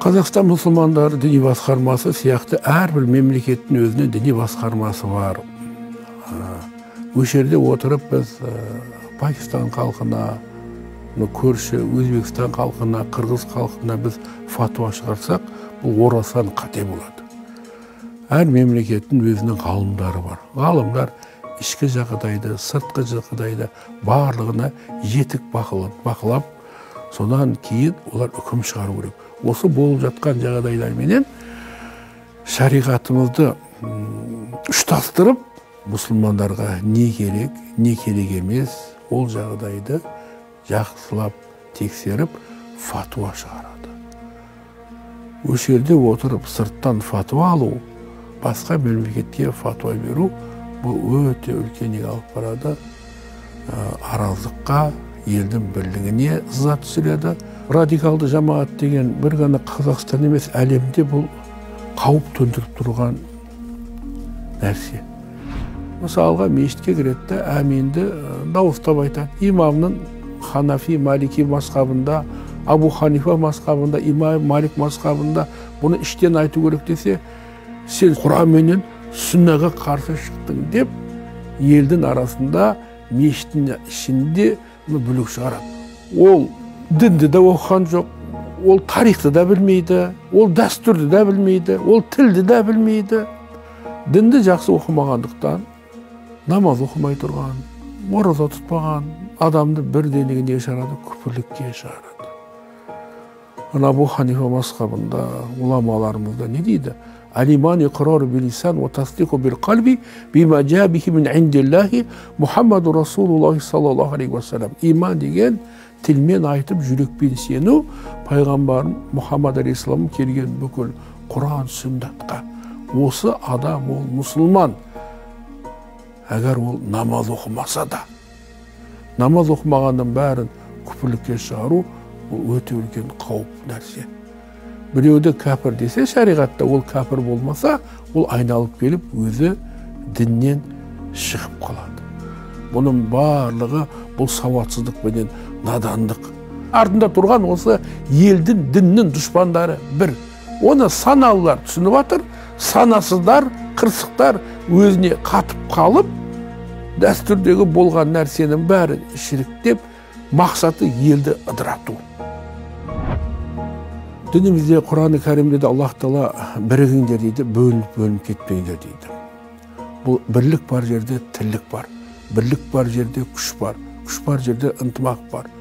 Қазақстан мұсылмандары діни басқармасы сияқты әрбір мемлекеттің өзінің діни басқармасы бар. Осы жерде отырып біз Пакистан халқына, көрші Өзбекстан халқына, Қырғыз халқына біз фатуа шығарсақ, бұл орасан қате болады. Әр мемлекеттің өзінің ғалымдары бар. Ғалымдар ішкі жағдайды, сыртқы жағдайды барлығына жетік бақылап, содан кейін олар үкім шығару керек. Осы болып жатқан жағдайларменен шариғатымызды ұштастырып, мұсылмандарға не керек, не керек емес, ол жағдайды жақсылап тексеріп, фатуа шығарады. Осы жерде отырып сырттан фатуа алу, басқа мемлекетке фатуа беру, бұл өте үлкен алып барады. Араздыққа, елдің бірлігіне ыза түсіреді. Радикалды жамаат деген бір ғана Қазақстан емес, әлемде бұл қауіп төндіріп тұрған нәрсе. Мысалға, мешітке кіреді, әминді дауыстап айтады. Имамның Ханафи, Малики мазхабында, Абу Ханифа мазхабында, Имам Малик мазхабында бұны іштен айту керек десе, сен Құран менен сүннаға қарсы шықтың деп, елдің арасында, мешіттің ішінде бүлік шығарады. Ол дінді де оқыған жоқ, ол тарихты да білмейді, ол дәстүрді де білмейді, ол тілді де білмейді. Дінді жақсы оқымағандықтан, намаз оқымай тұрған, ораза тұтпаған адамды бірденігіне шығарады, күпірлікке шығарады. Абу Ханифа мазхабында уламаларымызда не дейді? Алиман иқрару билисан ва тасдиқу бил қалби бима жаа бихи мин индиллахи Мұхаммаду Расулуллахи саллаллаху алейхи ва саллям. Иман деген тілмен айтып, жүрекпен сену, пайғамбар Мұхаммад алейхиссалам келген бүкіл Құран сүннатқа. Осы адам, ол мұсылман. Әгер ол намаз оқымаса да, намаз оқымағанның бәрін күпірлікке шығару, ол өте үлкен қауіп нәрсе. Біреуді кәпір десе, шариғатта ол кәпір болмаса, ол айналып келіп, өзі діннен шығып қалады. Бұның барлығы бұл сауатсыздық пенен надандық. Артында тұрған осы елдің діннің дұшпандары бір. Оны саналылар түсініп атыр, санасыздар, қырсықтар өзіне қатып қалып, дәстүрдегі болған нәрсенің бәрі шіріктеп, мақсаты елді ыдырату. Дінімізде Құран-ы Кәрімде де Аллах Тағала бірігіңдер дейді, бөлініп кетпеңдер дейді. Бұл бірлік бар жерде тірлік бар, бірлік бар жерде күш бар, күш бар жерде ынтымақ бар.